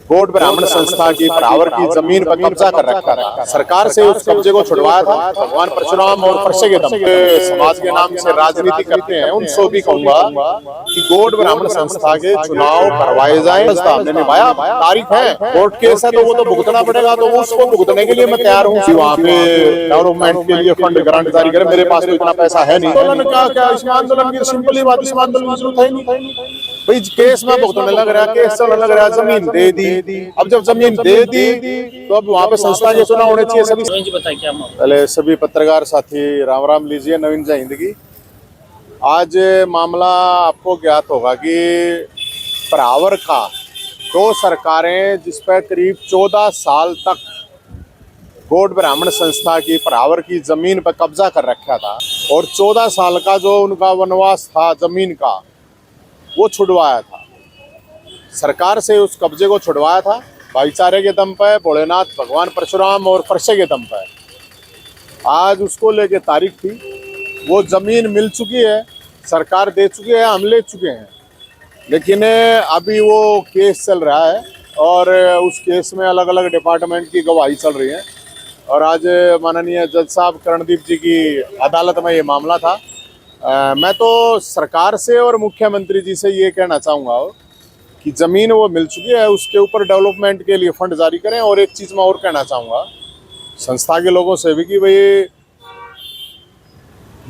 गोड ब्राह्मण संस्था की बराबर की जमीन पर कब्जा कर रखा था। सरकार से उस कब्जे को छुड़वाया था भगवान परशुराम और परसे के दम पे। समाज के नाम से राजनीति करते हैं उनसे भी कहूंगा कि गोड ब्राह्मण संस्था के चुनाव करवाए जाएं। हमने निभाया, तारीख है, कोर्ट केस है तो वो तो भुगतना पड़ेगा, तो उसको भुगतने के लिए मैं तैयार हूँ। वहाँ पे डेवलपमेंट के लिए फंड ग्रांट जारी करे, मेरे पास तो इतना पैसा है नहीं। आंदोलन क्या इस आंदोलन की सिंपल ही बात, इस आंदोलन की जरूरत है नहीं भाई। केस में भुगतने लग रहा है, केस चलने लग रहा है, जमीन दे दी। अब जब जमीन दे दी तो अब वहाँ पे संस्था के चुनाव होने चाहिए। सभी पहले सभी पत्रकार साथी राम राम लीजिए, नवीन जय हिंद की। आज मामला आपको ज्ञात होगा कि परावर का दो सरकारें जिस पर करीब 14 साल तक गोड ब्राह्मण संस्था की परावर की जमीन पर कब्जा कर रखा था और 14 साल का जो उनका वनवास था जमीन का वो छुड़वाया था। सरकार से उस कब्जे को छुड़वाया था भाईचारे के दम पर, भोलेनाथ भगवान परशुराम और परसे के दम पर। आज उसको लेके तारीख थी, वो जमीन मिल चुकी है, सरकार दे चुकी है, हम ले चुके हैं, लेकिन अभी वो केस चल रहा है और उस केस में अलग अलग डिपार्टमेंट की गवाही चल रही है। और आज माननीय जज साहब करणदीप जी की अदालत में ये मामला था। मैं तो सरकार से और मुख्यमंत्री जी से ये कहना चाहूँगा कि ज़मीन वो मिल चुकी है, उसके ऊपर डेवलपमेंट के लिए फंड जारी करें। और एक चीज़ मैं और कहना चाहूँगा संस्था के लोगों से भी कि भाई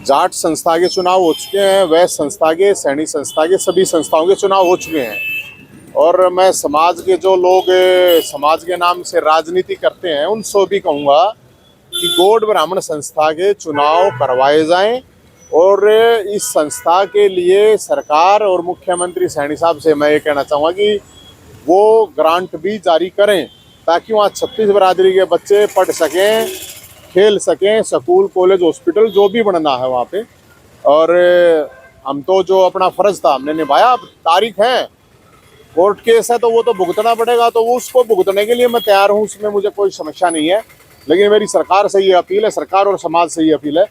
जाट संस्था के चुनाव हो चुके हैं, वैश्य संस्था के, सैनी संस्था के, सभी संस्थाओं के चुनाव हो चुके हैं। और मैं समाज के जो लोग समाज के नाम से राजनीति करते हैं उनसे भी कहूँगा कि गोड ब्राह्मण संस्था के चुनाव करवाए जाएं। और इस संस्था के लिए सरकार और मुख्यमंत्री सैनी साहब से मैं ये कहना चाहूँगा कि वो ग्रांट भी जारी करें ताकि वहाँ 36 बरादरी के बच्चे पढ़ सकें, खेल सकें, स्कूल कॉलेज हॉस्पिटल जो भी बनना है वहाँ पे। और हम तो जो अपना फ़र्ज़ था हमने निभाया। अब तारीख है, कोर्ट केस है तो वो तो भुगतना पड़ेगा, तो वो उसको भुगतने के लिए मैं तैयार हूँ, उसमें मुझे कोई समस्या नहीं है। लेकिन मेरी सरकार से ये अपील है, सरकार और समाज से ये अपील है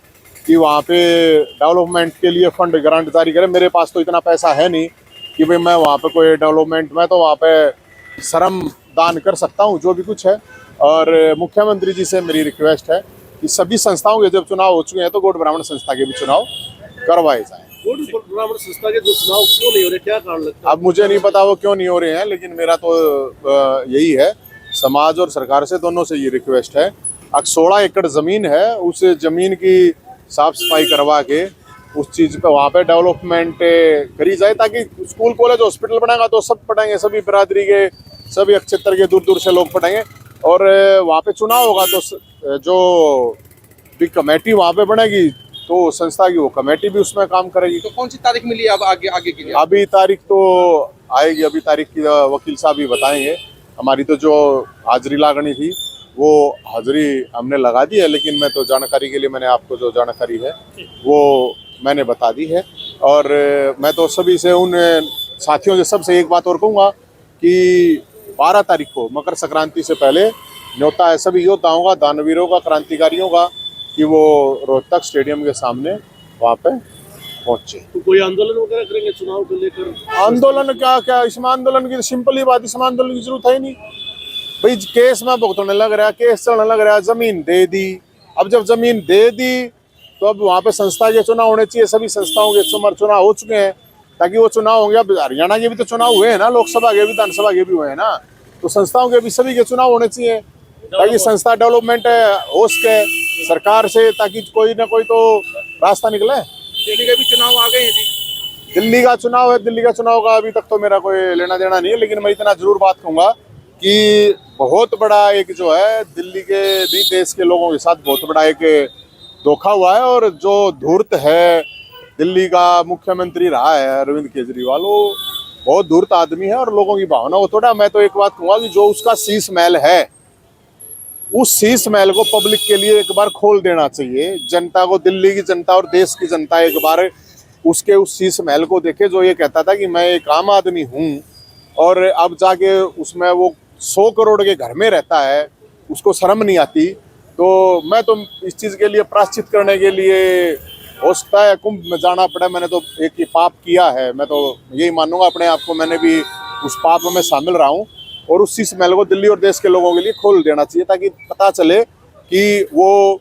कि वहाँ पे डेवलपमेंट के लिए फंड ग्रांट जारी करें। मेरे पास तो इतना पैसा है नहीं कि भाई मैं वहाँ पे कोई डेवलपमेंट में तो वहाँ पे श्रम दान कर सकता हूँ जो भी कुछ है। और मुख्यमंत्री जी से मेरी रिक्वेस्ट है कि सभी संस्थाओं के जब चुनाव हो चुके हैं तो गोड ब्राह्मण संस्था के भी चुनाव करवाए जाएं। गोड ब्राह्मण संस्था के जो चुनाव क्यों नहीं हो रहे, क्या कारण लगता है? अब मुझे नहीं पता वो क्यों नहीं हो रहे हैं, लेकिन मेरा तो यही है, समाज और सरकार से दोनों से ये रिक्वेस्ट है। अब 16 एकड़ ज़मीन है, उस ज़मीन की साफ सफाई करवा के उस चीज़ पे वहाँ पे डेवलपमेंट करी जाए ताकि स्कूल कॉलेज हॉस्पिटल बनाएगा तो सब पढ़ाएंगे, सभी बिरादरी के, सभी अक्षेत्र के दूर दूर से लोग पढ़ाएंगे। और वहाँ पे चुनाव होगा तो जो भी कमेटी वहाँ पे बनेगी तो संस्था की वो कमेटी भी उसमें काम करेगी। तो कौन सी तारीख मिली है अब आगे के लिए? अभी तारीख तो आएगी, अभी तारीख की वकील साहब ही बताएंगे। हमारी तो जो हाजिरी लागनी थी वो हाजिरी हमने लगा दी है, लेकिन मैं तो जानकारी के लिए मैंने आपको जो जानकारी है वो मैंने बता दी है। और मैं तो सभी से, उन साथियों से, सबसे एक बात और कहूँगा कि 12 तारीख को मकर संक्रांति से पहले न्योता है सभी योद्धाओं का, दानवीरों का, क्रांतिकारियों का कि वो रोहतक स्टेडियम के सामने वहाँ पे पहुँचे। तो कोई आंदोलन वगैरह करेंगे चुनाव को लेकर? आंदोलन क्या इसमें आंदोलन की सिंपल ही बात, इसमें आंदोलन की जरूरत है नहीं भाई। केस में भुगतने लग रहा है, केस चलने लग रहा है, जमीन दे दी। अब जब जमीन दे दी तो अब वहाँ पे संस्था के चुनाव होने चाहिए। सभी संस्थाओं के चुनाव हो चुके हैं ताकि वो चुनाव होंगे। अब हरियाणा के भी तो चुनाव हुए हैं ना, लोकसभा के, विधानसभा के भी हुए हैं ना, तो संस्थाओं के भी सभी के चुनाव होने चाहिए ताकि संस्था डेवलपमेंट हो सके सरकार से, ताकि कोई ना कोई तो रास्ता निकले। दिल्ली के भी चुनाव आ गए हैं जी। दिल्ली का चुनाव है, दिल्ली का चुनाव का अभी तक तो मेरा कोई लेना देना नहीं है, लेकिन मैं इतना जरूर बात कहूँगा कि बहुत बड़ा एक जो है दिल्ली के भी देश के लोगों के साथ बहुत बड़ा एक धोखा हुआ है। और जो धूर्त है दिल्ली का मुख्यमंत्री रहा है अरविंद केजरीवाल, वो बहुत धूर्त आदमी है और लोगों की भावना को थोड़ा, मैं तो एक बात कहूँगा कि जो उसका शीश महल है उस शीश महल को पब्लिक के लिए एक बार खोल देना चाहिए। जनता को, दिल्ली की जनता और देश की जनता एक बार उसके उस शीश महल को देखे जो ये कहता था कि मैं एक आम आदमी हूँ, और अब जाके उसमें वो 100 करोड़ के घर में रहता है, उसको शर्म नहीं आती। तो मैं तो इस चीज़ के लिए प्रायश्चित करने के लिए हो सकता है कुंभ में जाना पड़े। मैंने तो एक ही पाप किया है, मैं तो यही मानूंगा अपने आप को, मैंने भी उस पाप में शामिल रहा हूँ। और उसी स्मेल को दिल्ली और देश के लोगों के लिए खोल देना चाहिए, ताकि पता चले कि वो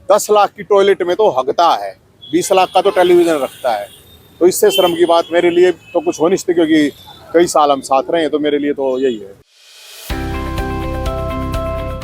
10 लाख की टॉयलेट में तो हगता है, 20 लाख का तो टेलीविजन रखता है। तो इससे शर्म की बात मेरे लिए तो कुछ हो नहीं सकती, क्योंकि कई साल हम साथ रहे हैं, तो मेरे लिए तो यही है।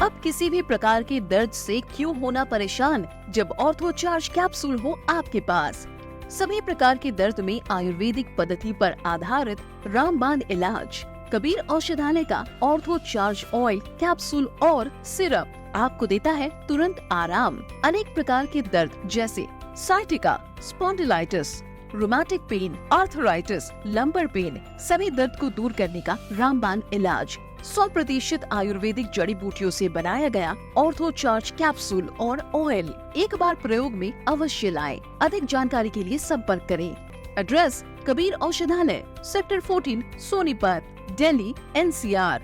अब किसी भी प्रकार के दर्द से क्यों होना परेशान, जब ऑर्थो चार्ज कैप्सूल हो आपके पास। सभी प्रकार के दर्द में आयुर्वेदिक पद्धति पर आधारित रामबाण इलाज। कबीर औषधालय का ऑर्थो चार्ज ऑयल, कैप्सूल और सिरप आपको देता है तुरंत आराम। अनेक प्रकार के दर्द जैसे sciatica, spondylitis, rheumatic pain, arthritis, lumbar pain, सभी दर्द को दूर करने का रामबाण इलाज। 100% आयुर्वेदिक जड़ी बूटियों से बनाया गया ऑर्थो चार्ज कैप्सूल और ऑयल एक बार प्रयोग में अवश्य लाएं। अधिक जानकारी के लिए संपर्क करें। एड्रेस: कबीर औषधालय, सेक्टर 14, सोनीपत, दिल्ली, NCR।